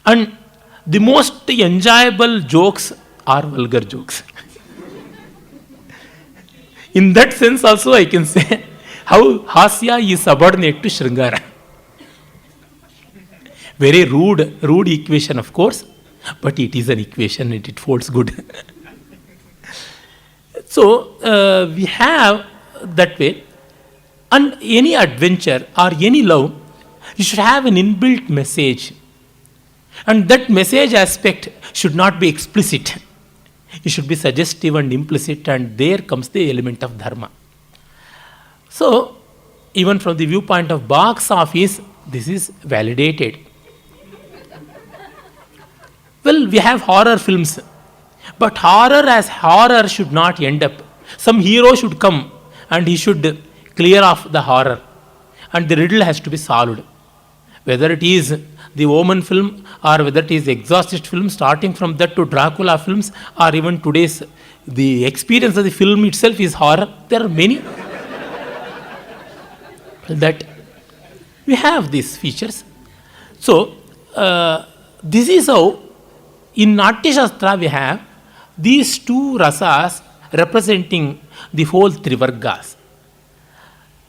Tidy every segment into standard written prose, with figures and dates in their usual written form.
And the most enjoyable jokes are vulgar jokes. In that sense also I can say how Hasya is subordinate to Shringara. Very rude equation of course, but it is an equation and it holds good. So we have that way. And any adventure or any love, you should have an inbuilt message. And that message aspect should not be explicit. It should be suggestive and implicit, and there comes the element of dharma. So, even from the viewpoint of box office, this is validated. Well, we have horror films, but horror as horror should not end up. Some hero should come and he should clear off the horror, and the riddle has to be solved. Whether it is the Omen film or whether it is Exorcist film, starting from that to Dracula films, or even today's, the experience of the film itself is horror. There are many that we have these features. So, this is how in Natya Shastra we have these two rasas representing the whole Trivargas.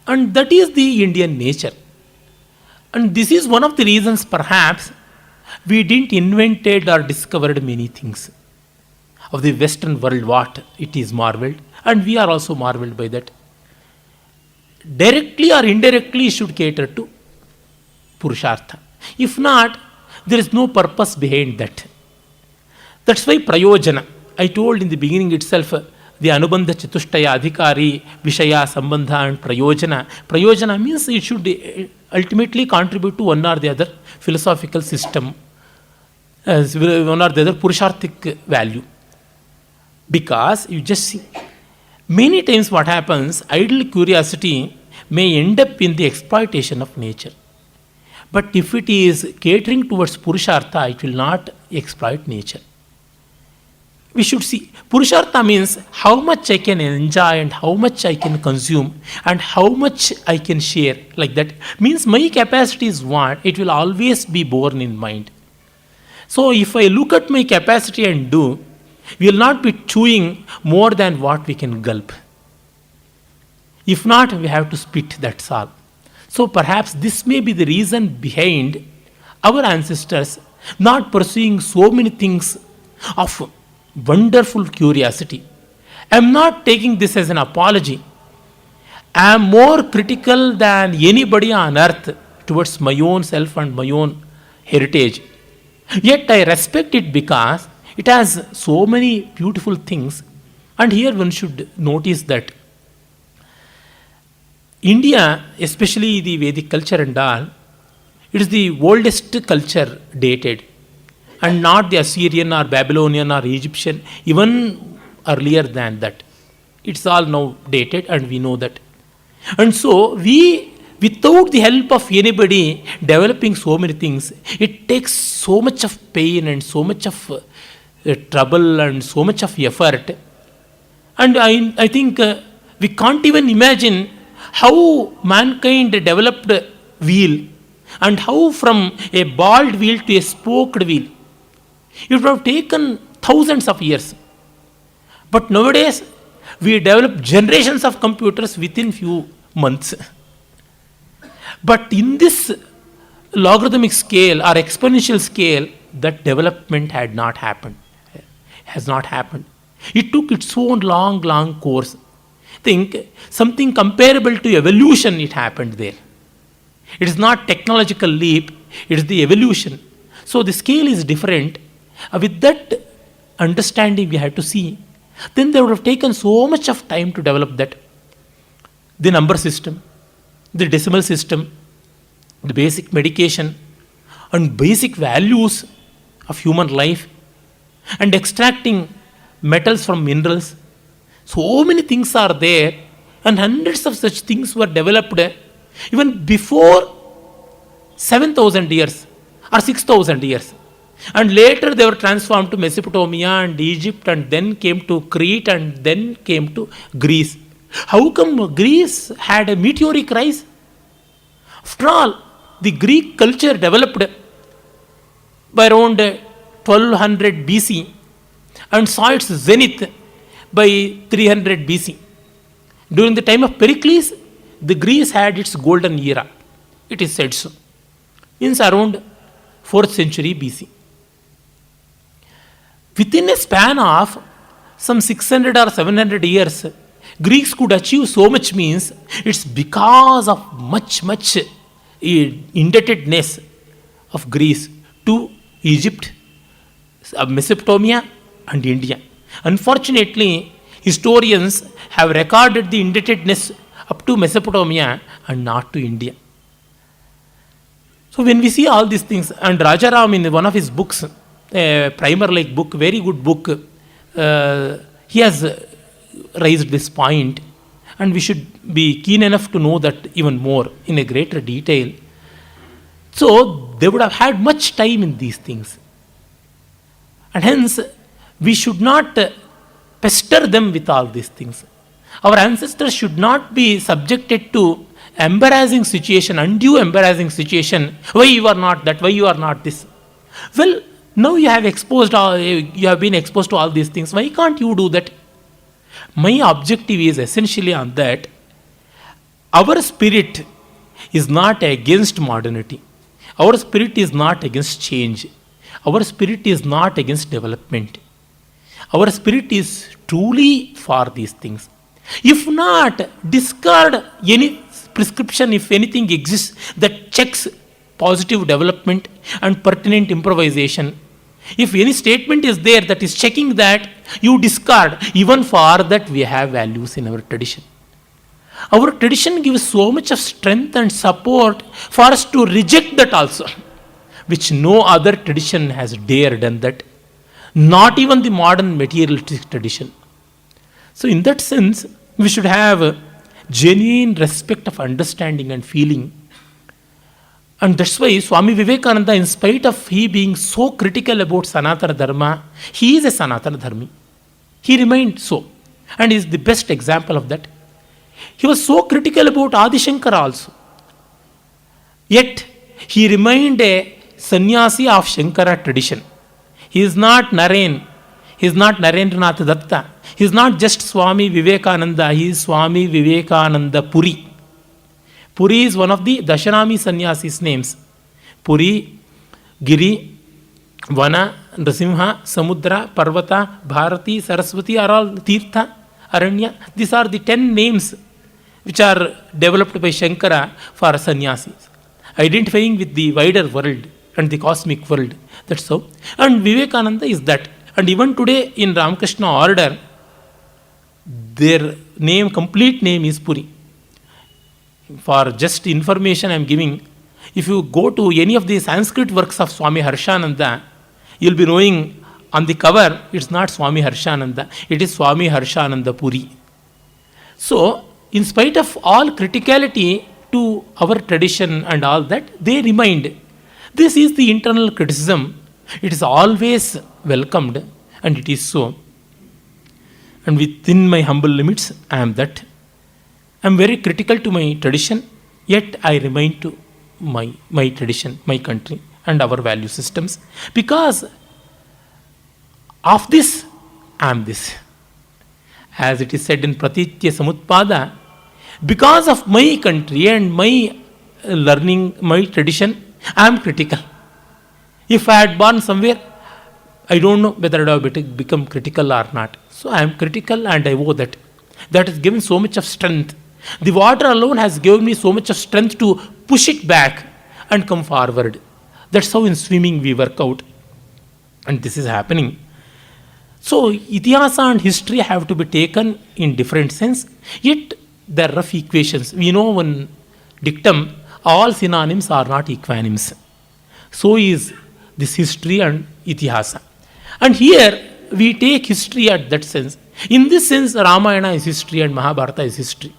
And that is the Indian nature. And this is one of the reasons perhaps we didn't invented or discovered many things of the Western world, what it is marveled, and we are also marveled by that. Directly or indirectly should cater to Purushartha. If not, there is no purpose behind that. That's why Prayojana, I told in the beginning itself, the Anubandha Chatushtaya Adhikari, Vishaya, Sambandha and Prayojana. Prayojana means it should ultimately contribute to one or the other philosophical system, one or the other Purusharthic value. Because you just see, many times what happens, idle curiosity may end up in the exploitation of nature. But if it is catering towards Purushartha, it will not exploit nature. We should see, Purushartha means how much I can enjoy and how much I can consume and how much I can share, like that. Means my capacity is what, it will always be borne in mind. So if I look at my capacity and do, we will not be chewing more than what we can gulp. If not, we have to spit, that's all. So perhaps this may be the reason behind our ancestors not pursuing so many things of wonderful curiosity. I am not taking this as an apology. I am more critical than anybody on earth towards my own self and my own heritage. Yet I respect it because it has so many beautiful things. And here one should notice that India, especially the Vedic culture and all, it is the oldest culture dated, and not the Assyrian or Babylonian or Egyptian, even earlier than that. It's all now dated and we know that. And so we, without the help of anybody developing so many things, it takes so much of pain and so much of trouble and so much of effort. And I think we can't even imagine how mankind developed wheel and how from a bald wheel to a spoked wheel. It would have taken thousands of years. But nowadays, we develop generations of computers within few months. But in this logarithmic scale or exponential scale, that development has not happened. It took its own long course. Think something comparable to evolution, it happened there. It is not technological leap, it is the evolution. So the scale is different. With that understanding we have to see, then they would have taken so much of time to develop that. The number system, the decimal system, the basic medication, and basic values of human life, and extracting metals from minerals. So many things are there, and hundreds of such things were developed even before 7,000 years or 6,000 years. And later they were transformed to Mesopotamia and Egypt, and then came to Crete, and then came to Greece. How come Greece had a meteoric rise? After all, the Greek culture developed by around 1200 BC and saw its zenith by 300 BC. During the time of Pericles, the Greece had its golden era. It is said so. Means around 4th century BC. Within a span of some 600 or 700 years, Greeks could achieve so much means it's because of much indebtedness of Greece to Egypt, Mesopotamia and India. Unfortunately, historians have recorded the indebtedness up to Mesopotamia and not to India. So when we see all these things, and Rajaram in one of his books, a primer-like book, very good book, he has raised this point, and we should be keen enough to know that even more in a greater detail. So they would have had much time in these things. And hence, we should not pester them with all these things. Our ancestors should not be subjected to embarrassing situation, undue embarrassing situation. Why you are not that? Why you are not this? Well, now you have been exposed to all these things. Why can't you do that? My objective is essentially on that. Our spirit is not against modernity. Our spirit is not against change. Our spirit is not against development. Our spirit is truly for these things. If not, discard any prescription, if anything exists, that checks positive development and pertinent improvisation. If any statement is there that is checking that, you discard. Even for that, we have values in our tradition. Our tradition gives so much of strength and support for us to reject that also, which no other tradition has dared done that. Not even the modern materialistic tradition. So in that sense, we should have a genuine respect of understanding and feeling. And that's why Swami Vivekananda, in spite of he being so critical about Sanatana Dharma, he is a Sanatana Dharmi. He remained so, and is the best example of that. He was so critical about Adi Shankara also. Yet, he remained a sannyasi of Shankara tradition. He is not Naren. He is not Narendranath Datta. He is not just Swami Vivekananda. He is Swami Vivekananda Puri. Puri is one of the Dashanami sannyasis names. Puri, Giri, Vana, Nrasimha, Samudra, Parvata, Bharati, Saraswati are all Tirtha, Aranya. These are the 10 names which are developed by Shankara for sannyasis, identifying with the wider world and the cosmic world. That's so. And Vivekananda is that. And even today in Ramakrishna order, their name, complete name is Puri. For just information I am giving, if you go to any of the Sanskrit works of Swami Harshananda, you will be knowing on the cover, it's not Swami Harshananda, it is Swami Harshananda Puri. So, in spite of all criticality to our tradition and all that, they remind. This is the internal criticism. It is always welcomed, and it is so. And within my humble limits, I am that. I am very critical to my tradition, yet I remain to my tradition, my country, and our value systems. Because of this, I am this. As it is said in Pratitya Samutpada, because of my country and my learning, my tradition, I am critical. If I had born somewhere, I don't know whether I would have become critical or not. So I am critical and I owe that. That has given so much of strength. The water alone has given me so much of strength to push it back and come forward. That's how in swimming we work out. And this is happening. So Itihasa and history have to be taken in different sense. Yet they are rough equations. We know one dictum, all synonyms are not equonyms. So is this history and Itihasa. And here we take history at that sense. In this sense, Ramayana is history and Mahabharata is history.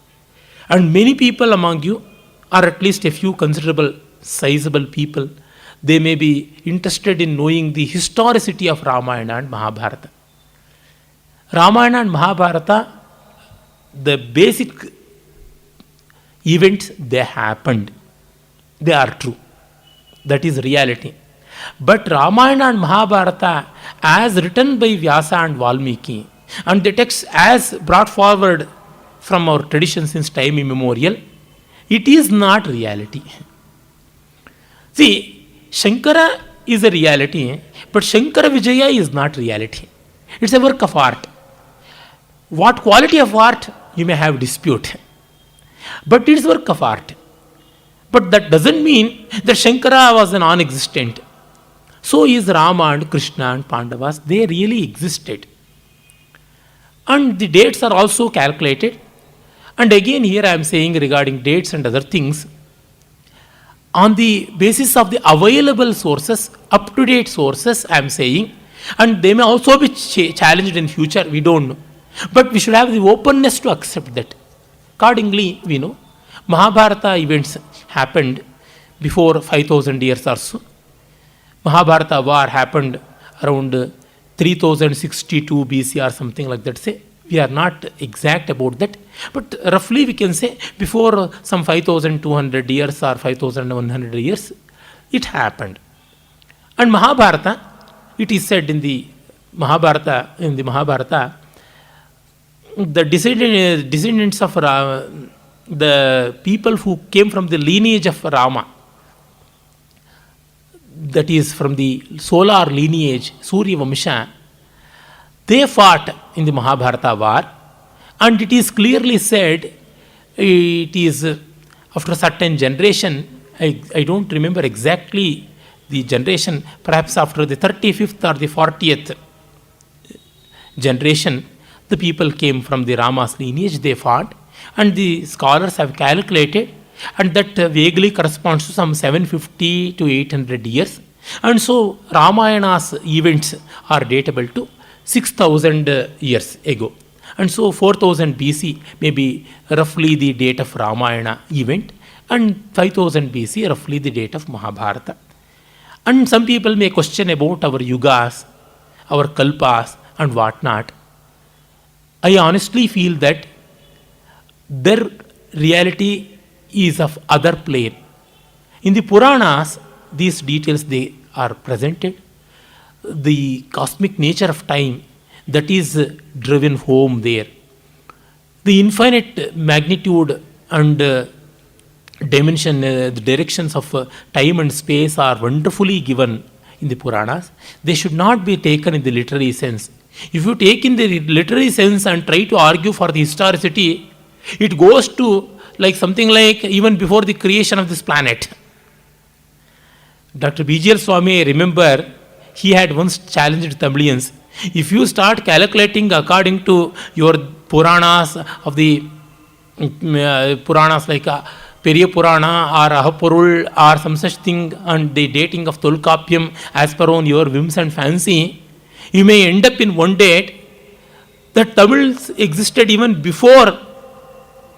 And many people among you, or at least a few considerable, sizable people, they may be interested in knowing the historicity of Ramayana and Mahabharata. Ramayana and Mahabharata, the basic events, they happened. They are true. That is reality. But Ramayana and Mahabharata, as written by Vyasa and Valmiki, and the texts as brought forward from our tradition since time immemorial, it is not reality. See, Shankara is a reality, but Shankara Vijaya is not reality. It's a work of art. What quality of art you may have dispute, but it's work of art. But that doesn't mean that Shankara was a non-existent. So is Rama and Krishna and Pandavas. They really existed. And the dates are also calculated. And again here I am saying regarding dates and other things, on the basis of the available sources, up-to-date sources I am saying, and they may also be challenged in future, we don't know. But we should have the openness to accept that. Accordingly, we know Mahabharata events happened before 5000 years or so. Mahabharata war happened around 3062 BC or something like that. Say, we are not exact about that, but roughly we can say before some 5200 years or 5100 years, it happened. And Mahabharata, it is said in the Mahabharata, the descendants of the people who came from the lineage of Rama, that is from the solar lineage, Surya Vamsha, they fought in the Mahabharata war, and it is clearly said, it is after a certain generation, I don't remember exactly the generation, perhaps after the 35th or the 40th generation, the people came from the Rama's lineage, they fought, and the scholars have calculated, and that vaguely corresponds to some 750 to 800 years. And so Ramayana's events are datable to 6000 years ago. And so 4000 BC may be roughly the date of Ramayana event, and 5000 BC roughly the date of Mahabharata. And some people may question about our yugas, our kalpas and whatnot. I honestly feel that their reality is of other plane. In the Puranas, these details they are presented. The cosmic nature of time, that is driven home there. The infinite magnitude and dimension, the directions of time and space are wonderfully given in the Puranas. They should not be taken in the literary sense. If you take in the literary sense and try to argue for the historicity, it goes to like something like even before the creation of this planet. Dr. B.G.L. Swami, I remember, he had once challenged Tamilians. If you start calculating according to your Puranas of the Puranas like Periya Purana or Ahapurul or some such thing, and the dating of Tolkappiyam as per on your whims and fancy, you may end up in one date that Tamils existed even before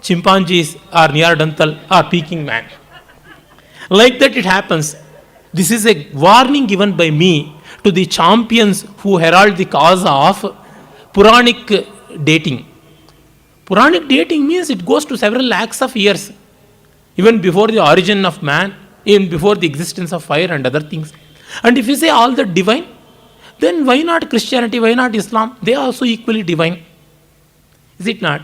chimpanzees or Neanderthal or Peking man. Like that it happens. This is a warning given by me to the champions who herald the cause of Puranic dating. Puranic dating means it goes to several lakhs of years, even before the origin of man, even before the existence of fire and other things. And if you say all the divine, then why not Christianity, why not Islam? They are also equally divine. Is it not?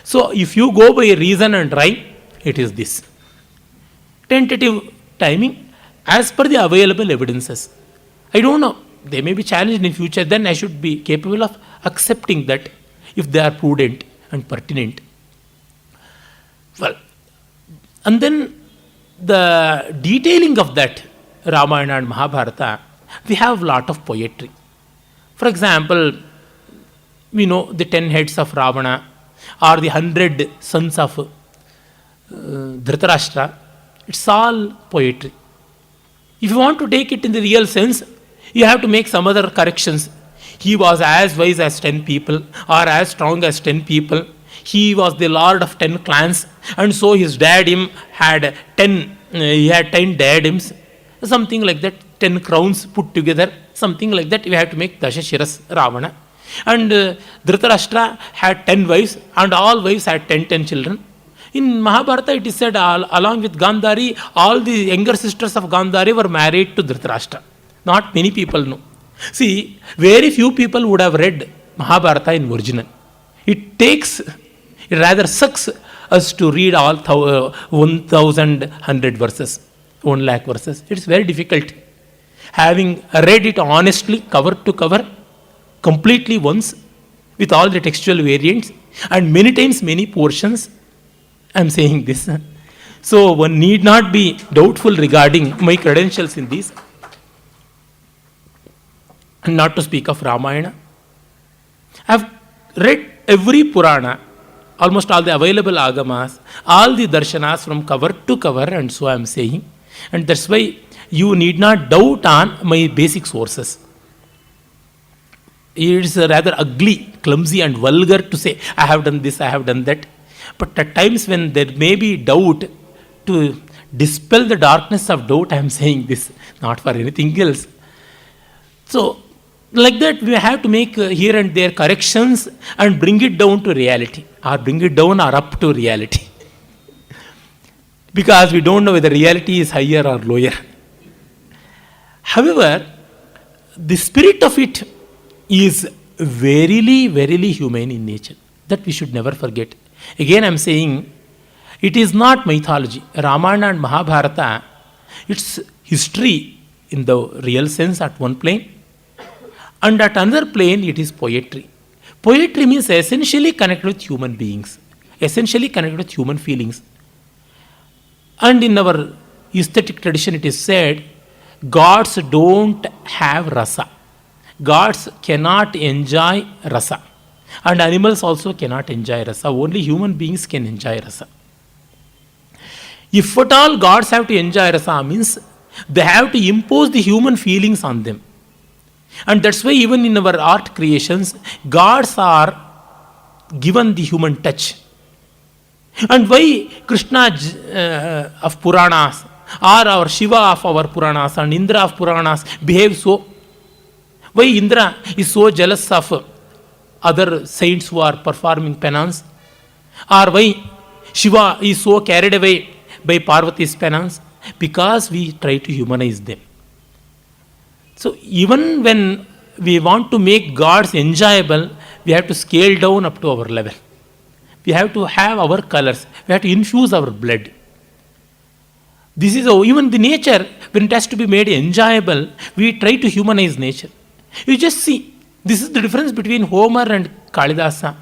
So if you go by reason and rhyme, it is this. Tentative timing as per the available evidences. I don't know. They may be challenged in future. Then I should be capable of accepting that if they are prudent and pertinent. Well, and then the detailing of that Ramayana and Mahabharata, we have a lot of poetry. For example, we know the 10 heads of Ravana or the 100 sons of Dhritarashtra. It's all poetry. If you want to take it in the real sense, you have to make some other corrections. He was as wise as 10 people or as strong as 10 people. He was the lord of 10 clans, and so his diadem had 10 diadems, something like that, 10 crowns put together, something like that. We have to make Dasha-shiras Ravana. And Dhritarashtra had 10 wives, and all wives had 10 children. In Mahabharata, it is said along with Gandhari, all the younger sisters of Gandhari were married to Dhritarashtra. Not many people know. See, very few people would have read Mahabharata in original. It rather sucks us to read all 1,100 verses, 1 lakh verses. It's very difficult. Having read it honestly, cover to cover, completely once, with all the textual variants, and many times, many portions, I am saying this. So one need not be doubtful regarding my credentials in this. And not to speak of Ramayana. I have read every Purana, almost all the available Agamas, all the Darshanas from cover to cover, and so I am saying. And that's why you need not doubt on my basic sources. It is rather ugly, clumsy, and vulgar to say, I have done this, I have done that. But at times when there may be doubt, to dispel the darkness of doubt, I am saying this, not for anything else. So, like that, we have to make here and there corrections and bring it down to reality, or bring it down or up to reality. Because we don't know whether reality is higher or lower. However, the spirit of it is verily, verily humane in nature. That we should never forget. Again, I am saying, it is not mythology. Ramayana and Mahabharata, it's history in the real sense at one plane, and at another plane it is poetry. Poetry means essentially connected with human beings, essentially connected with human feelings. And in our aesthetic tradition it is said, gods don't have rasa. Gods cannot enjoy rasa. And animals also cannot enjoy rasa. Only human beings can enjoy rasa. If at all gods have to enjoy rasa, means they have to impose the human feelings on them. And that's why even in our art creations, gods are given the human touch. And why Krishna of Puranas, or our Shiva of our Puranas, and Indra of Puranas behave so? Why Indra is so jealous of other saints who are performing penance? Or why Shiva is so carried away by Parvati's penance? Because we try to humanize them. So even when we want to make gods enjoyable, we have to scale down up to our level. We have to have our colors. We have to infuse our blood. This is even the nature, when it has to be made enjoyable, we try to humanize nature. You just see, this is the difference between Homer and Kalidasa,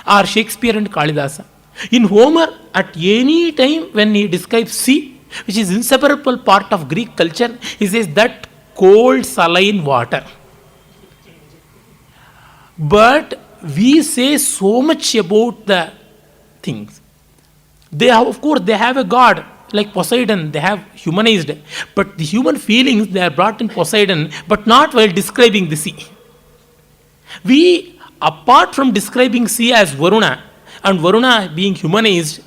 or Shakespeare and Kalidasa. In Homer, at any time when he describes sea, which is inseparable part of Greek culture, he says that cold saline water. But we say so much about the things. They have, of course, they have a god like Poseidon, they have humanized, but the human feelings they are brought in Poseidon, but not while describing the sea. We, apart from describing sea as Varuna, and Varuna being humanized,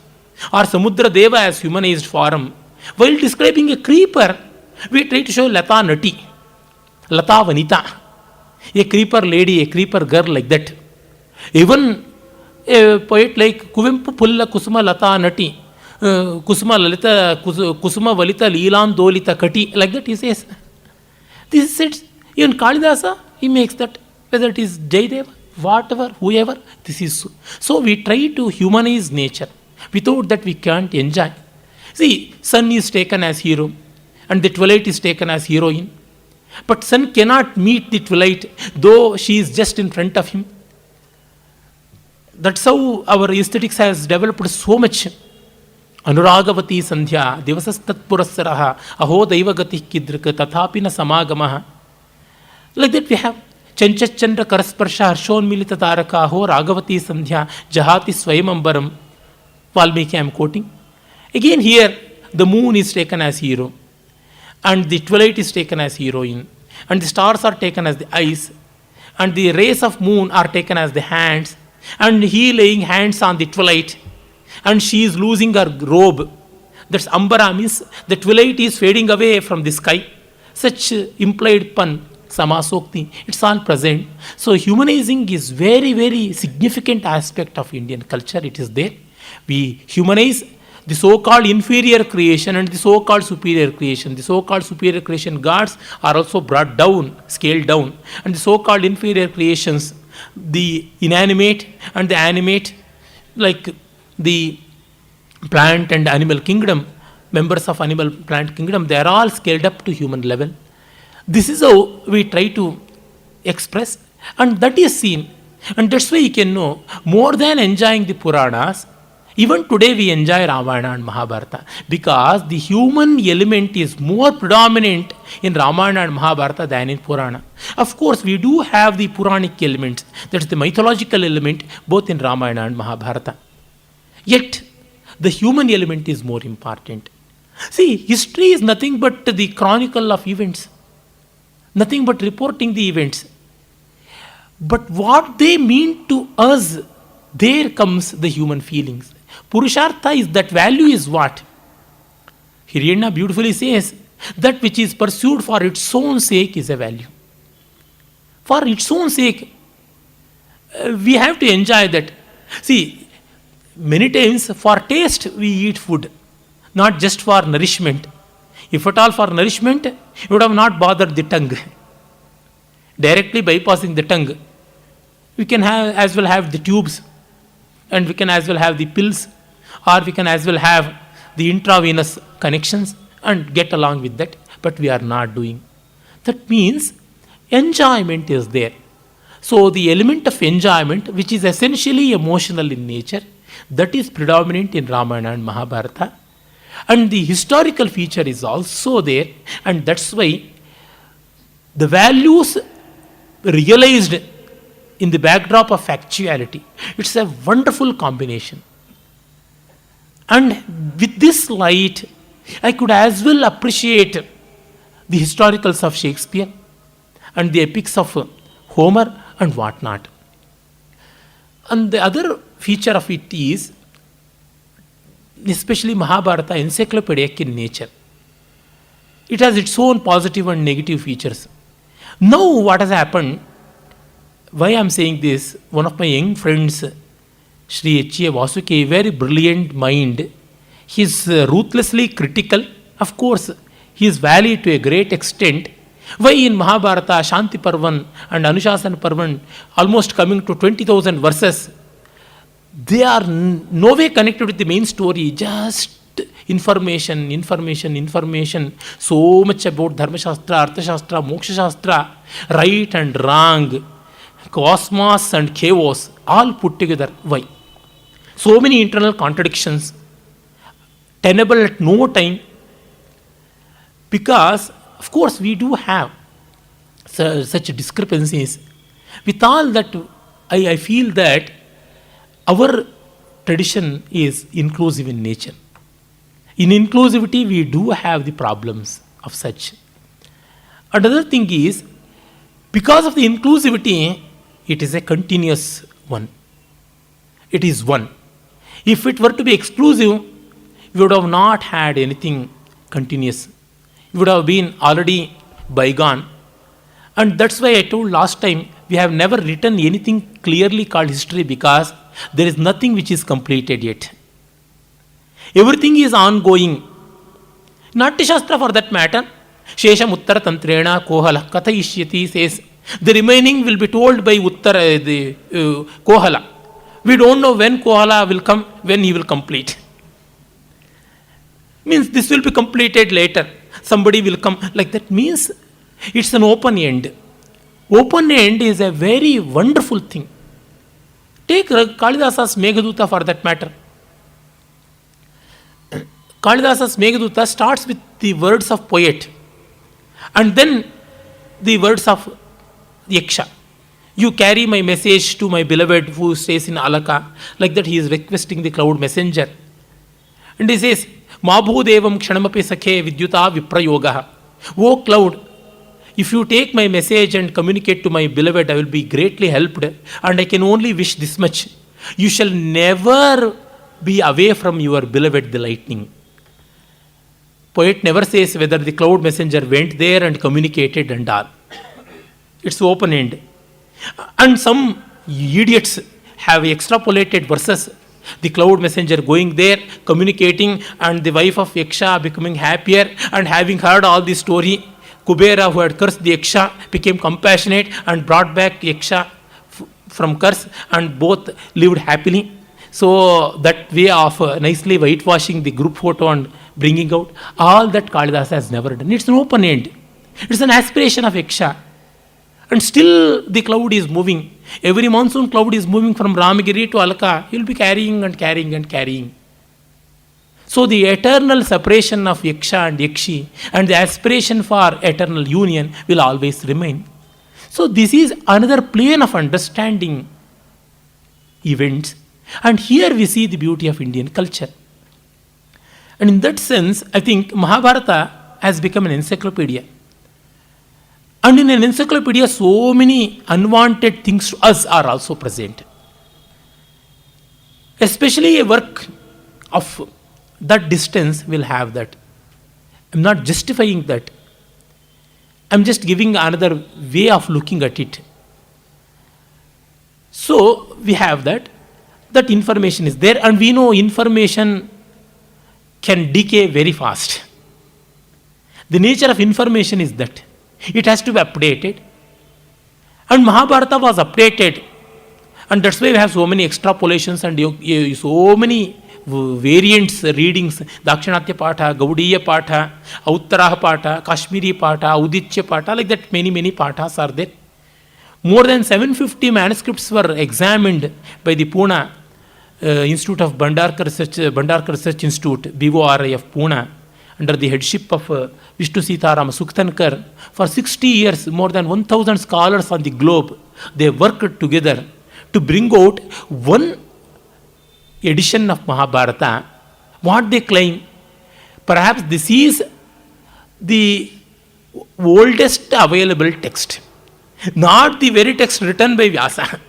or Samudra Deva as humanized form, while describing a creeper, we try to show Lata Nati, Lata Vanita, a creeper lady, a creeper girl like that. Even a poet like Kuvempu Pulla Kusuma Lata Nati, Kusuma Lalita, Kusuma Valita Leelan Dolita Kati, like that he says. This is it. Even Kalidasa, he makes that, whether it is Jayadeva, whatever, whoever, this is so. So we try to humanize nature. Without that we can't enjoy. See, sun is taken as hero, and the twilight is taken as heroine. But sun cannot meet the twilight, though she is just in front of him. That's how our aesthetics has developed so much. Anuragavati Sandhya, Devasastat Purasaraha, Aho Daivagati Kidrika, Tathapina Samagamaha. Like that we have Chanchachandra Karasparsha, Harshon Milita Taraka, Aho Ragavati Sandhya, Jahati Swayamambaram. Valmiki I am quoting. Again here, the moon is taken as hero, and the twilight is taken as heroine, and the stars are taken as the eyes, and the rays of moon are taken as the hands, and he laying hands on the twilight, and she is losing her robe. That's Ambara, means the twilight is fading away from the sky. Such implied pun, Samasokti, it's all present. So humanizing is very, very significant aspect of Indian culture. It is there. We humanize The so-called inferior creation and the so-called superior creation. The so-called superior creation gods are also brought down, scaled down. And the so-called inferior creations, the inanimate and the animate, like the plant and animal kingdom, members of animal plant kingdom, they are all scaled up to human level. This is how we try to express, and that is seen. And that's why you can know, more than enjoying the Puranas, even today we enjoy Ramayana and Mahabharata because the human element is more predominant in Ramayana and Mahabharata than in Purana. Of course, we do have the Puranic elements, that's the mythological element, both in Ramayana and Mahabharata. Yet, the human element is more important. See, history is nothing but the chronicle of events, nothing but reporting the events. But what they mean to us, there comes the human feelings. Purushartha is that value is what? Hiranyana beautifully says, that which is pursued for its own sake is a value. For its own sake, we have to enjoy that. See, many times for taste we eat food, not just for nourishment. If at all for nourishment, you would have not bothered the tongue. Directly bypassing the tongue, we can have as well have the tubes, and we can as well have the pills, or we can as well have the intravenous connections and get along with that, but we are not doing. That means enjoyment is there. So the element of enjoyment, which is essentially emotional in nature, that is predominant in Ramayana and Mahabharata. And the historical feature is also there, and that's why the values realized in the backdrop of factuality, it's a wonderful combination. And with this light, I could as well appreciate the historicals of Shakespeare and the epics of Homer and whatnot. And the other feature of it is, especially Mahabharata, encyclopedic in nature. It has its own positive and negative features. Now what has happened, why I am saying this, one of my young friends, Sri H.A. Vasuki, very brilliant mind, he is ruthlessly critical. Of course, he is valid to a great extent. Why in Mahabharata, Shanti Parvan and Anushasana Parvan, almost coming to 20,000 verses, they are no way connected with the main story, just information. So much about Dharma Shastra, Artha Shastra, Moksha Shastra, right and wrong, cosmos and chaos, all put together. Why? So many internal contradictions, tenable at no time, because, of course, we do have such discrepancies. With all that, I feel that our tradition is inclusive in nature. In inclusivity, we do have the problems of such. Another thing is, because of the inclusivity, it is a continuous one. It is one. If it were to be exclusive, we would have not had anything continuous. It would have been already bygone. And that's why I told last time, we have never written anything clearly called history, because there is nothing which is completed yet. Everything is ongoing. Natya Shastra, for that matter, Shesham Uttara Tantrena Kohala Kathayishyati says, the remaining will be told by Kohala. We don't know when Kohala will come, when he will complete. Means this will be completed later. Somebody will come. Like that means it's an open end. Open end is a very wonderful thing. Take Kalidasa's Meghaduta for that matter. Kalidasa's Meghaduta starts with the words of poet and then the words of Yaksha. You carry my message to my beloved who stays in Alaka. Like that he is requesting the cloud messenger. And he says, Mabhudevam kshanamapi sakhe vidyuta viprayogaha. O cloud, if you take my message and communicate to my beloved, I will be greatly helped. And I can only wish this much. You shall never be away from your beloved, the lightning. Poet never says whether the cloud messenger went there and communicated and all. It's open end. And some idiots have extrapolated verses The cloud messenger going there, communicating, and the wife of Yaksha becoming happier, and having heard all the story, Kubera, who had cursed the Yaksha, became compassionate and brought back Yaksha from curse, and both lived happily. So that way of nicely whitewashing the group photo and bringing out, all that Kalidasa has never done. It's an open end. It's an aspiration of Yaksha. And still the cloud is moving. Every monsoon cloud is moving from Ramagiri to Alka. He will be carrying and carrying and carrying. So the eternal separation of Yaksha and Yakshi and the aspiration for eternal union will always remain. So this is another plane of understanding events. And here we see the beauty of Indian culture. And in that sense, I think Mahabharata has become an encyclopedia. And in an encyclopedia, so many unwanted things to us are also present. Especially a work of that distance will have that. I'm not justifying that. I'm just giving another way of looking at it. So we have that. That information is there, and we know information can decay very fast. The nature of information is that it has to be updated. And Mahabharata was updated. And that's why we have so many extrapolations and so many variants, readings. Dakshinatya Patha, Gaudiya Patha, Uttaraha Patha, Kashmiri Patha, Uditya Patha, like that many pathas are there. More than 750 manuscripts were examined by the Pune Institute of Bhandarkar Research Institute, BORI of Pune, under the headship of Vishnu Sitaram Sukhtankar. For 60 years, more than 1,000 scholars on the globe, they worked together to bring out one edition of Mahabharata. What they claim, perhaps this is the oldest available text, not the very text written by Vyasa.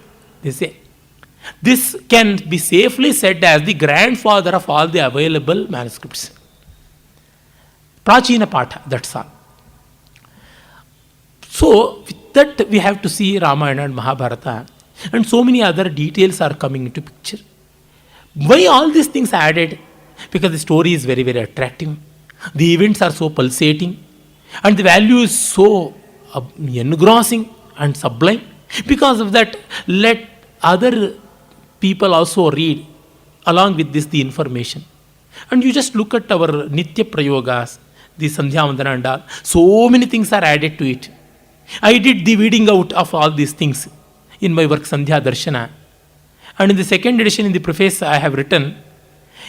They say this can be safely said as the grandfather of all the available manuscripts. Prachina Patha, that's all. So, with that we have to see Ramayana and Mahabharata, and so many other details are coming into picture. Why all these things are added? Because the story is very attractive. The events are so pulsating, and the value is so engrossing and sublime. Because of that, let other people also read along with this the information. And you just look at our Nitya Prayogas, the Sandhya Vandana and all, so many things are added to it. I did the weeding out of all these things in my work Sandhya Darshana. And in the second edition, in the preface, I have written,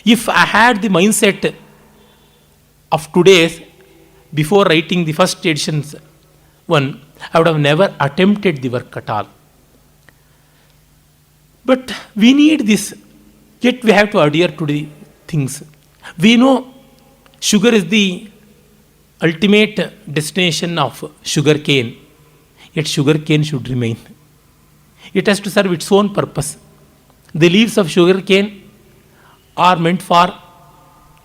if I had the mindset of today's, before writing the first edition's one, I would have never attempted the work at all. But we need this, yet we have to adhere to the things. We know sugar is the ultimate destination of sugar cane, yet sugar cane should remain. It has to serve its own purpose. The leaves of sugar cane are meant for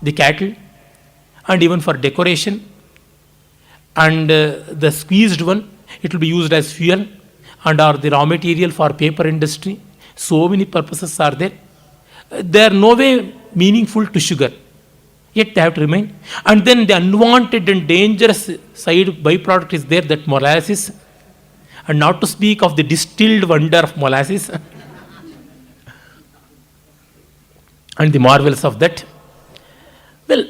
the cattle and even for decoration, and the squeezed one, it will be used as fuel and are the raw material for paper industry. So many purposes are there. They are no way meaningful to sugar, yet they have to remain. And then the unwanted and dangerous side byproduct is there, that molasses, and not to speak of the distilled wonder of molasses and the marvels of that. Well,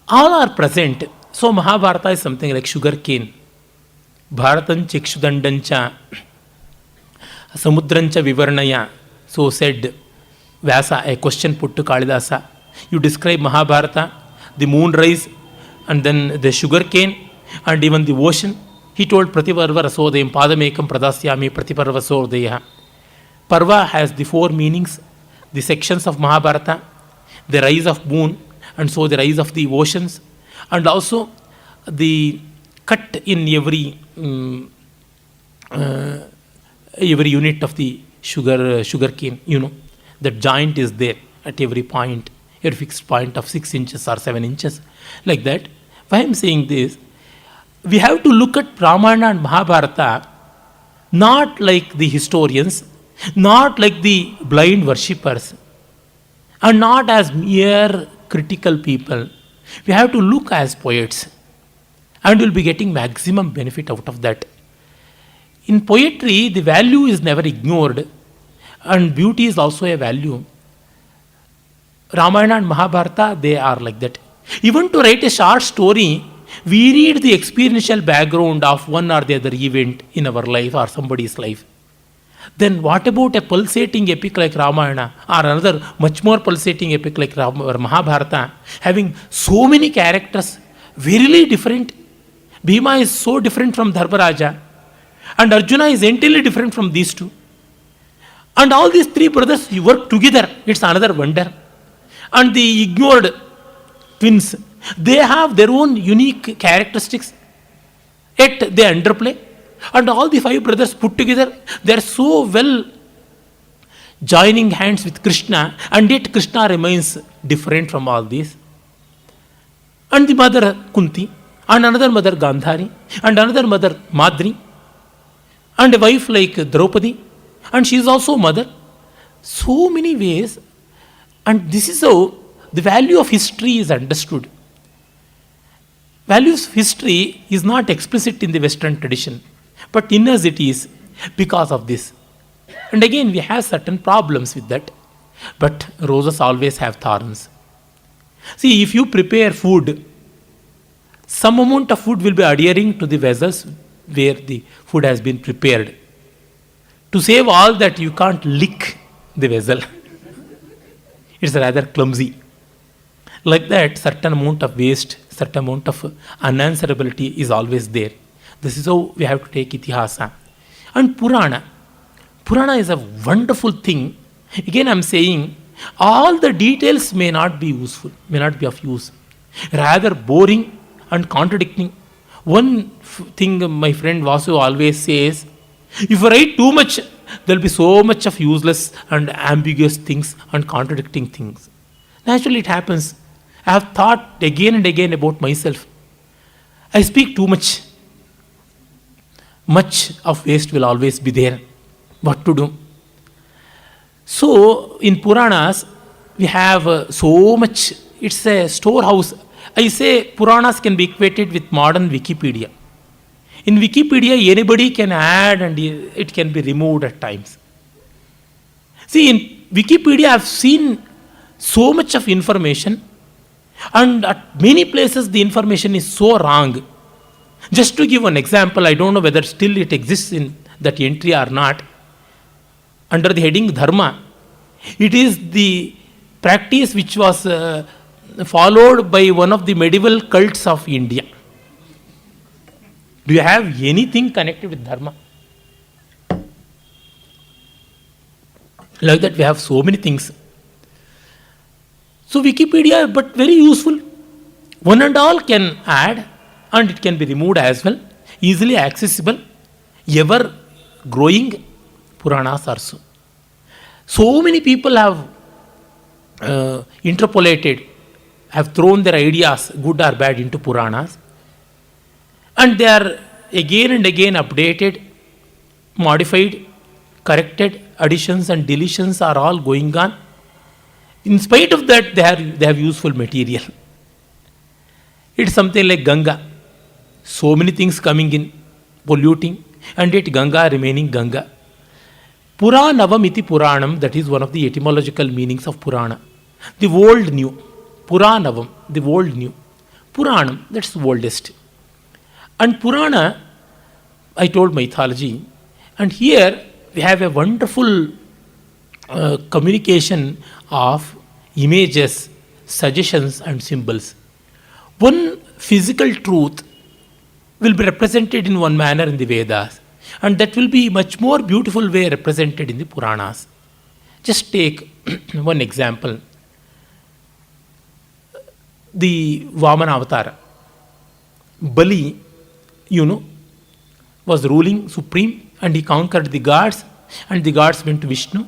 all are present. So Mahabharata is something like sugar cane. Bharatan Chikshudandancha Samudrancha Vivarnaya. So said Vyasa, a question put to Kalidasa. You describe Mahabharata, the moonrise, and then the sugar cane, and even the ocean. He told Pratiparva Rasodayam Padamekam Pradasyami Pratiparva Sodaya. Parva has the four meanings, the sections of Mahabharata, the rise of moon, and so the rise of the oceans, and also the cut in every unit of the sugar cane. You know, that joint is there at every point, every fixed point of 6 inches or 7 inches, like that. Why I am saying this? We have to look at Ramayana and Mahabharata not like the historians, not like the blind worshippers, and not as mere critical people. We have to look as poets, and we'll be getting maximum benefit out of that. In poetry, the value is never ignored, and beauty is also a value. Ramayana and Mahabharata, they are like that. Even to write a short story, we need the experiential background of one or the other event in our life or somebody's life. Then what about a pulsating epic like Ramayana or another much more pulsating epic like or Mahabharata, having so many characters, very different. Bhima is so different from Dharmaraja, and Arjuna is entirely different from these two. And all these three brothers work together. It's another wonder. And the ignored twins, they have their own unique characteristics, yet they underplay. And all the five brothers put together, they are so well joining hands with Krishna, and yet Krishna remains different from all these. And the mother Kunti, and another mother Gandhari, and another mother Madri, and a wife like Draupadi, and she is also mother. So many ways, and this is how the value of history is understood. Value of history is not explicit in the Western tradition, but in us it is because of this. And again, we have certain problems with that, but roses always have thorns. See, if you prepare food, some amount of food will be adhering to the vessels where the food has been prepared. To save all that, you can't lick the vessel. It's rather clumsy. Like that, certain amount of waste, certain amount of unanswerability is always there. This is how we have to take Itihasa. And Purana. Purana is a wonderful thing. Again, I'm saying, all the details may not be useful, may not be of use. Rather boring and contradicting. One thing my friend Vasu always says, if you write too much, there will be so much of useless and ambiguous things and contradicting things. Naturally, it happens. I have thought again and again about myself. I speak too much. Much of waste will always be there. What to do? So, in Puranas, we have so much. It's a storehouse. I say Puranas can be equated with modern Wikipedia. In Wikipedia, anybody can add and it can be removed at times. See, in Wikipedia, I've seen so much of information, and at many places the information is so wrong. Just to give an example, I don't know whether still it exists in that entry or not. Under the heading Dharma, it is the practice which was followed by one of the medieval cults of India. Do you have anything connected with Dharma? Like that, we have so many things. So Wikipedia, but very useful. One and all can add, and it can be removed as well. Easily accessible, ever growing Puranas are so. So many people have interpolated, have thrown their ideas, good or bad, into Puranas. And they are again and again updated, modified, corrected, additions and deletions are all going on. In spite of that, they have useful material. It's something like Ganga. So many things coming in, polluting, and yet Ganga remaining Ganga. Puranavam iti Puranam, that is one of the etymological meanings of Purana. The old new. Puranavam, the old new. Puranam, that's the oldest. And Purana, I told mythology, and here we have a wonderful communication of images, suggestions and symbols. One physical truth will be represented in one manner in the Vedas, and that will be much more beautiful way represented in the Puranas. Just take one example. The Vamana Avatara. Bali, was ruling supreme, and he conquered the gods, and the gods went to Vishnu,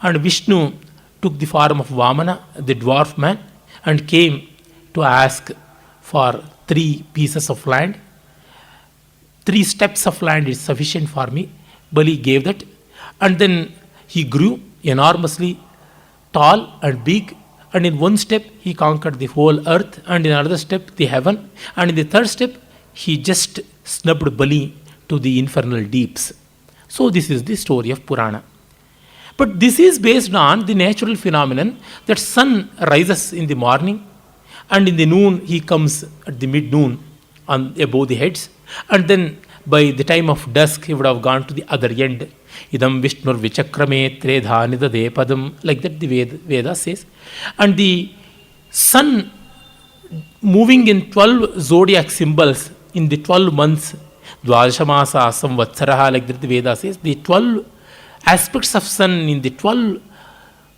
and Vishnu took the form of Vamana, the dwarf man, and came to ask for 3 pieces of land. 3 steps of land is sufficient for me. Bali gave that, and then he grew enormously tall and big, and in one step he conquered the whole earth, and in another step the heaven, and in the third step he just snubbed Bali to the infernal deeps. So this is the story of Purana. But this is based on the natural phenomenon that sun rises in the morning, and in the noon he comes at the mid-noon on above the heads, and then by the time of dusk he would have gone to the other end. Idam Vishnur Vichakrame Tredha Nidade Padam, like that the Veda says. And the sun moving in 12 zodiac symbols in the 12 months, Dvadashamasa Samvatsaraha, like that the Veda says, the 12 aspects of sun in the 12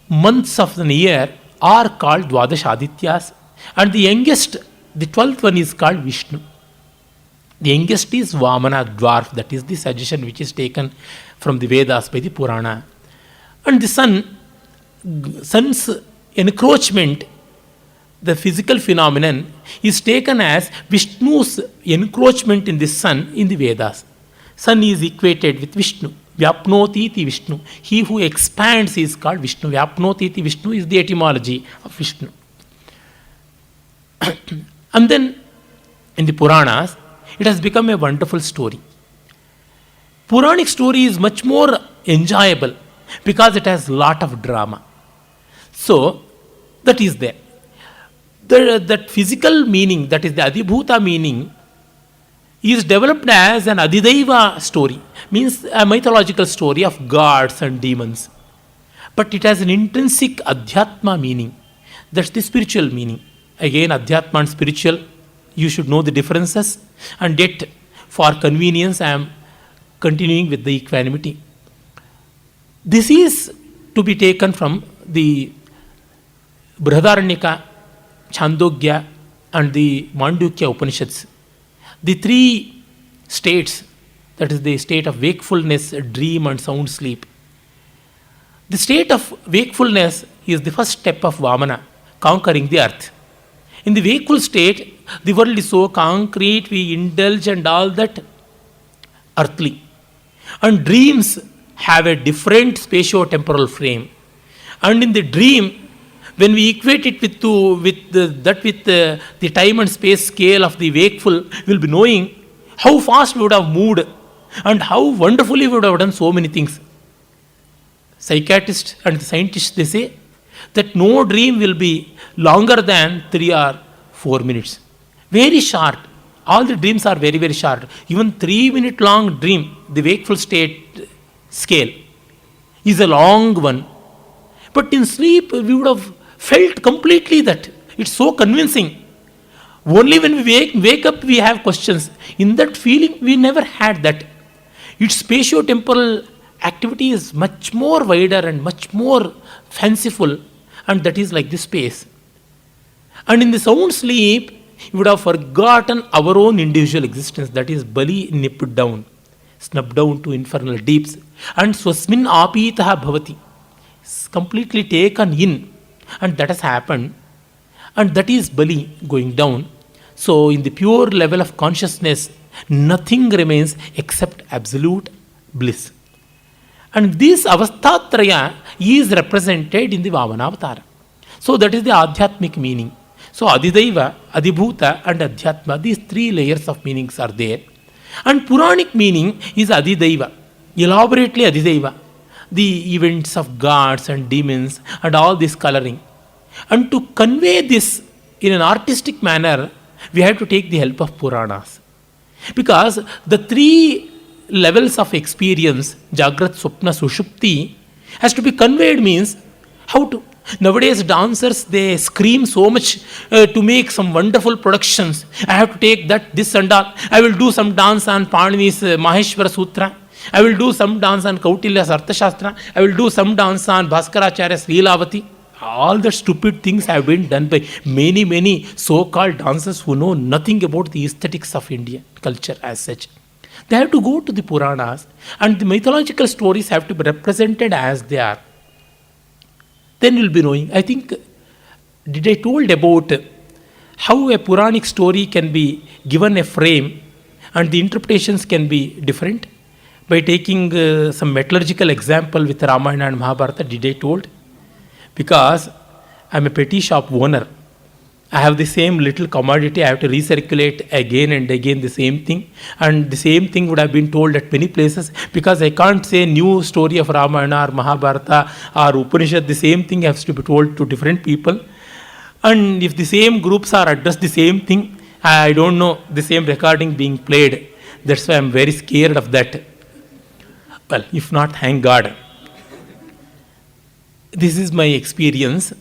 months of the year are called Dvadash Adityas, and the youngest, the 12th one, is called Vishnu. The youngest is Vamana, dwarf. That is the suggestion which is taken from the Vedas by the Purana. And the sun's encroachment, the physical phenomenon, is taken as Vishnu's encroachment in the sun in the Vedas. Sun is equated with Vishnu. Vyapnoti iti Vishnu. He who expands is called Vishnu. Vyapnoti iti Vishnu is the etymology of Vishnu. And then in the Puranas, it has become a wonderful story. Puranic story is much more enjoyable because it has a lot of drama. So, that is there. That physical meaning, that is the Adibhuta meaning, is developed as an Adidaiva story, means a mythological story of gods and demons. But it has an intrinsic Adhyatma meaning. That's the spiritual meaning. Again, Adhyatma and spiritual, you should know the differences, and yet for convenience I am continuing with the equanimity. This is to be taken from the Brihadaranyaka, Chandogya and the Mandukya Upanishads. The three states, that is the state of wakefulness, dream and sound sleep. The state of wakefulness is the first step of Vamana, conquering the earth. In the wakeful state, the world is so concrete, we indulge and all that earthly. And dreams have a different spatio-temporal frame. And in the dream, when we equate it with the time and space scale of the wakeful, we will be knowing how fast we would have moved and how wonderfully we would have done so many things. Psychiatrists and the scientists, they say that no dream will be longer than 3 or 4 minutes. Very short. All the dreams are very, very short. Even 3-minute long dream, the wakeful state scale, is a long one. But in sleep, we would have felt completely that. It's so convincing. Only when we wake up, we have questions. In that feeling, we never had that. Its spatio-temporal activity is much more wider and much more fanciful, and that is like the space. And in the sound sleep, you would have forgotten our own individual existence. That is Bali nipped down, snubbed down to infernal deeps. And swasmin apitaha bhavati, completely taken in. And that has happened. And that is Bali going down. So in the pure level of consciousness, nothing remains except absolute bliss. And this avasthatraya is represented in the Vamanavatara. So that is the Adhyatmic meaning. So Adidaiva, Adibhuta and Adhyatma, these three layers of meanings are there. And Puranic meaning is Adidaiva, elaborately Adidaiva. The events of gods and demons and all this coloring. And to convey this in an artistic manner, we have to take the help of Puranas. Because the three levels of experience, Jagrat, Swapna, Sushupti, has to be conveyed means how to. Nowadays dancers, they scream so much to make some wonderful productions. I have to take that, this and all. I will do some dance on Panini's Maheshwara Sutra. I will do some dance on Kautilya's Arthashastra. I will do some dance on Bhaskaracharya's Leelavati. All the stupid things have been done by many, many so-called dancers who know nothing about the aesthetics of Indian culture as such. They have to go to the Puranas, and the mythological stories have to be represented as they are. Then you'll be knowing. I think, did I told about how a Puranic story can be given a frame and the interpretations can be different? By taking some metallurgical example with Ramayana and Mahabharata, did I told? Because I'm a petty shop owner. I have the same little commodity. I have to recirculate again and again the same thing. And the same thing would have been told at many places, because I can't say new story of Ramayana or Mahabharata or Upanishad. The same thing has to be told to different people. And if the same groups are addressed the same thing, I don't know the same recording being played. That's why I'm very scared of that. Well, if not, thank God. This is my experience.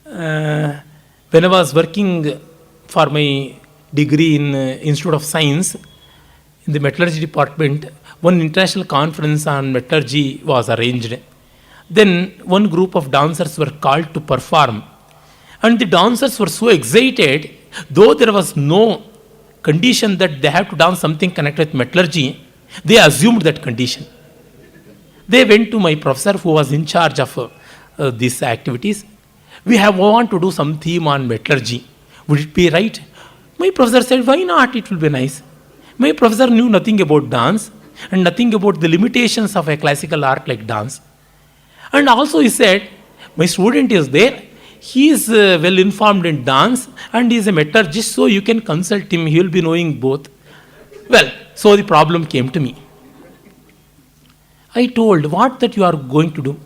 When I was working for my degree in Institute of Science, in the metallurgy department, one international conference on metallurgy was arranged. Then one group of dancers were called to perform. And the dancers were so excited, though there was no condition that they have to dance something connected with metallurgy, they assumed that condition. They went to my professor who was in charge of these activities. We want to do some theme on metallurgy. Would it be right? My professor said, why not? It will be nice. My professor knew nothing about dance and nothing about the limitations of a classical art like dance. And also he said, my student is there. He is well informed in dance and he is a metallurgist, so you can consult him. He will be knowing both. Well, so the problem came to me. I told, what that you are going to do?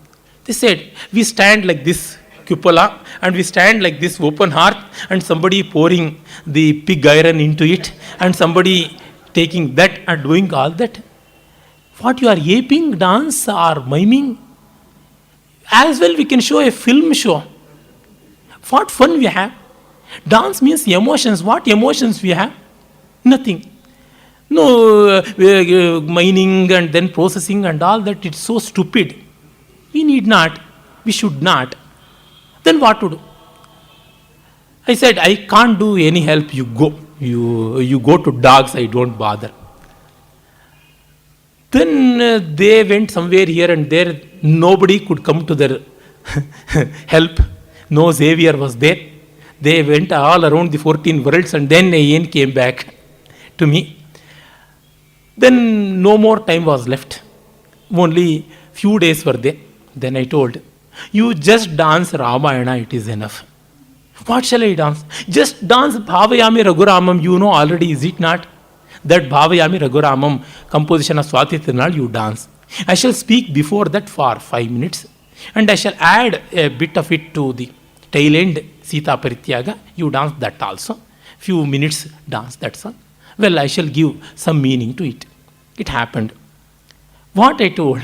They said, we stand like this cupola and we stand like this open hearth and somebody pouring the pig iron into it and somebody taking that and doing all that. What you are aping, dance or miming? As well we can show a film show. What fun we have. Dance means emotions. What emotions we have? Nothing. No mining and then processing and all that. It's so stupid. We need not. We should not. Then what to do? I said, I can't do any help. You go. You go to dogs. I don't bother. Then they went somewhere here and there. Nobody could come to their help. No Xavier was there. They went all around the 14 worlds and then Ian came back to me. Then no more time was left. Only few days were there. Then I told, you just dance Ramayana, it is enough. What shall I dance? Just dance Bhavayami Raghuramam, you know already, is it not? That Bhavayami Raghuramam composition of Swati Tirunal, you dance. I shall speak before that for 5 minutes. And I shall add a bit of it to the tail end, Sita Parityaga. You dance that also. Few minutes dance, that's all. Well, I shall give some meaning to it. It happened. What I told,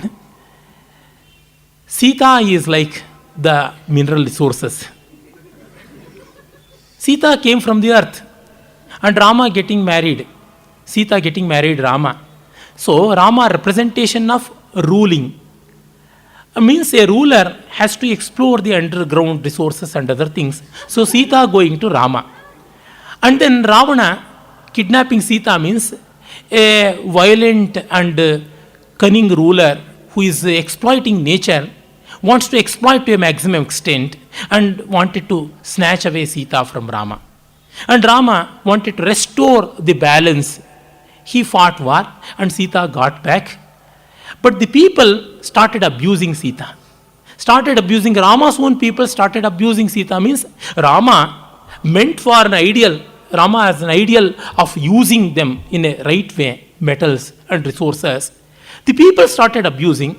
Sita is like the mineral resources. Sita came from the earth. And Rama getting married. Sita getting married, Rama. So, Rama representation of ruling. Means a ruler has to explore the underground resources and other things. So Sita going to Rama. And then Ravana kidnapping Sita means a violent and cunning ruler who is exploiting nature, wants to exploit to a maximum extent and wanted to snatch away Sita from Rama. And Rama wanted to restore the balance. He fought war and Sita got back. But the people started abusing Sita. Started abusing Rama's own people, started abusing Sita. Means Rama meant for an ideal. Rama has an ideal of using them in a right way, metals and resources. The people started abusing.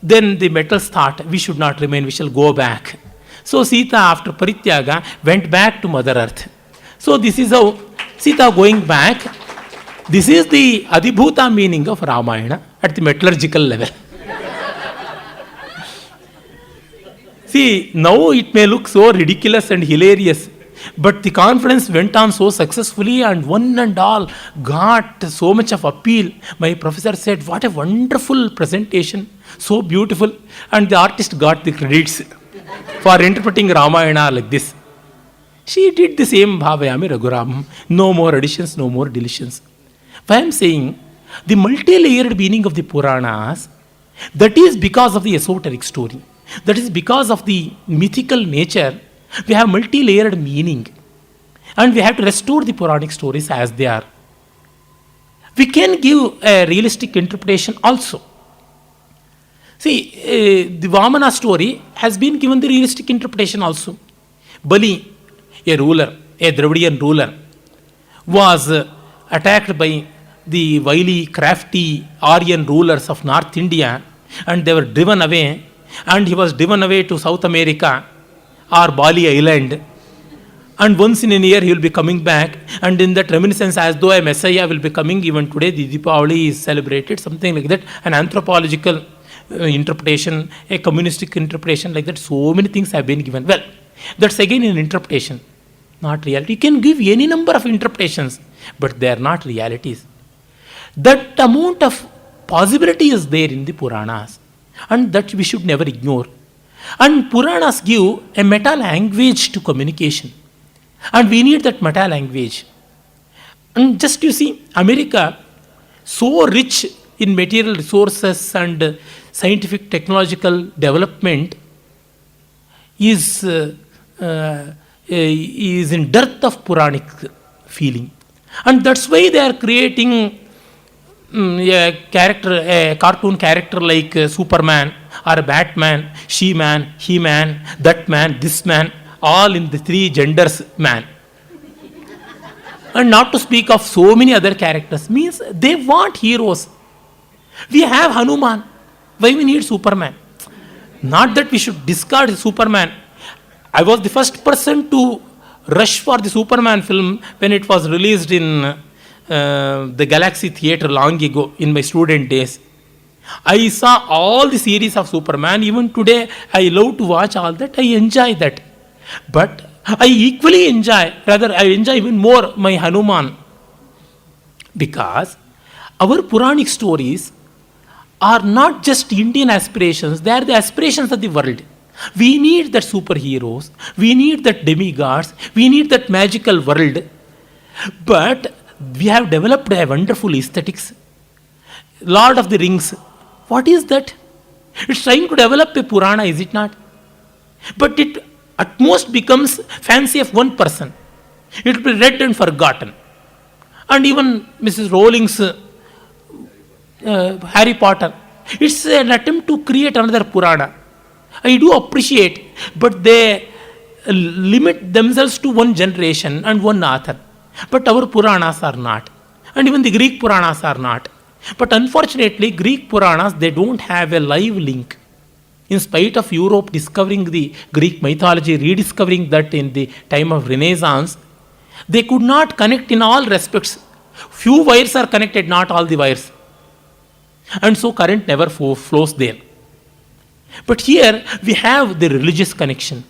Then the metals thought, we should not remain, we shall go back. So Sita, after Parityaga, went back to Mother Earth. So this is how Sita going back. This is the Adhibhuta meaning of Ramayana at the metallurgical level. See, now it may look so ridiculous and hilarious, but the conference went on so successfully and one and all got so much of appeal. My professor said, what a wonderful presentation, so beautiful, and the artist got the credits for interpreting Ramayana like this. She did the same Bhavayami Raghuramam, no more additions, no more deletions. Why I am saying, the multi-layered meaning of the Puranas, that is because of the esoteric story. That is because of the mythical nature. We have multi-layered meaning. And we have to restore the Puranic stories as they are. We can give a realistic interpretation also. See, the Vamana story has been given the realistic interpretation also. Bali, a ruler, a Dravidian ruler, was attacked by the wily, crafty Aryan rulers of North India, and they were driven away, and he was driven away to South America or Bali Island. And once in a year he will be coming back, and in that reminiscence, as though a Messiah will be coming, even today the Deepavali is celebrated, something like that, an anthropological interpretation, a communistic interpretation, like that. So many things have been given. Well, that's again an interpretation, not reality. You can give any number of interpretations, but they are not realities. That amount of possibility is there in the Puranas, and that we should never ignore. And Puranas give a meta language to communication, and we need that meta language. And just you see, America, so rich in material resources and scientific technological development, is in dearth of Puranic feeling, and that's why they are creating a cartoon character like Superman or Batman, She-Man, He-Man, that man, this man, all in the three genders man. And not to speak of so many other characters. Means they want heroes. We have Hanuman. Why we need Superman? Not that we should discard Superman. I was the first person to rush for the Superman film when it was released in the Galaxy Theatre long ago in my student days. I saw all the series of Superman. Even today, I love to watch all that. I enjoy that. But I equally enjoy, rather I enjoy even more my Hanuman, because our Puranic stories are not just Indian aspirations, they are the aspirations of the world. We need that superheroes, we need that demigods, we need that magical world, but we have developed a wonderful aesthetics. Lord of the Rings, what is that? It's trying to develop a Purana, is it not? But it at most becomes fancy of one person. It will be read and forgotten. And even Mrs. Rowling's Harry Potter, it's an attempt to create another Purana. I do appreciate, but they limit themselves to one generation and one author. But our Puranas are not. And even the Greek Puranas are not. But unfortunately, Greek Puranas, they don't have a live link. In spite of Europe discovering the Greek mythology, rediscovering that in the time of Renaissance, they could not connect in all respects. Few wires are connected, not all the wires. And so current never flows there. But here we have the religious connection,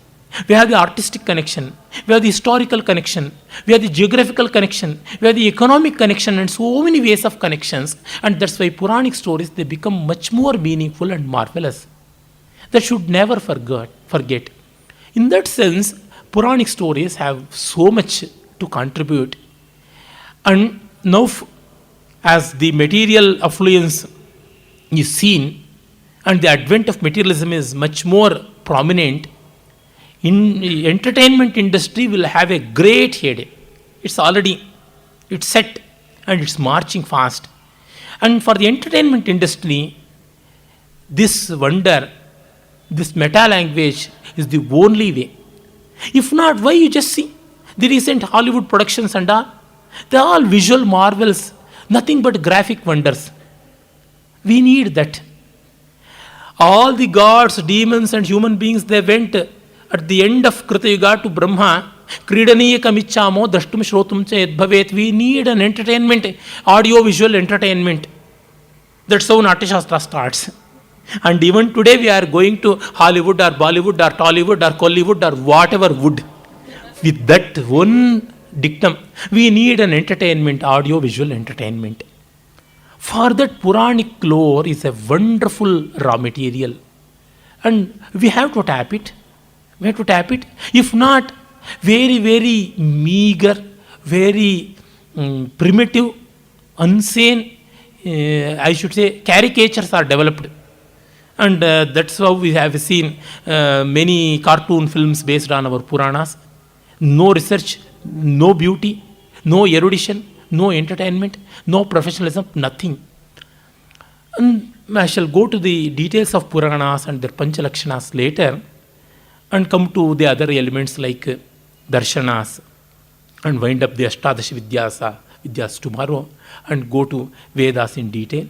we have the artistic connection, we have the historical connection, we have the geographical connection, we have the economic connection, and so many ways of connections. And that's why Puranic stories, they become much more meaningful and marvelous. That should never forget. In that sense, Puranic stories have so much to contribute. And now, as the material affluence is seen and the advent of materialism is much more prominent, in the entertainment industry will have a great heyday. It's set and it's marching fast. And for the entertainment industry, this wonder, this meta language is the only way. If not, why you just see the recent Hollywood productions and all? They're all visual marvels, nothing but graphic wonders. We need that. All the gods, demons, and human beings, they went at the end of Krita Yuga to Brahma. Kridaniya kamichamo drashtum shrotum cha yadbhavet. We need an entertainment, audio visual entertainment. That's how Natya Shastra starts. And even today we are going to Hollywood or Bollywood or Tollywood or Kollywood or whatever wood. With that one dictum, we need an entertainment, audio visual entertainment. For that, Puranic lore is a wonderful raw material. And we have to tap it. If not, very, very meager, very primitive, unsane, I should say, caricatures are developed. And that's how we have seen many cartoon films based on our Puranas. No research, no beauty, no erudition, no entertainment, no professionalism, nothing. And I shall go to the details of Puranas and their Panchalakshanas later and come to the other elements like Darshanas and wind up the Ashtadash Vidyas tomorrow and go to Vedas in detail.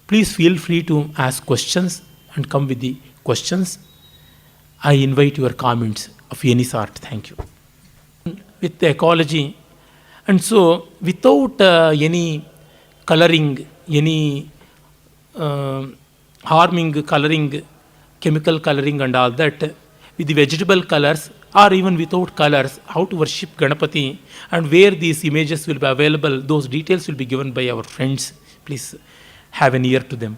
Please feel free to ask questions and come with the questions. I invite your comments of any sort. Thank you. With the ecology, and so without any coloring, any harming coloring, chemical coloring and all that, with the vegetable colors or even without colors, how to worship Ganapati and where these images will be available, those details will be given by our friends. Please have an ear to them.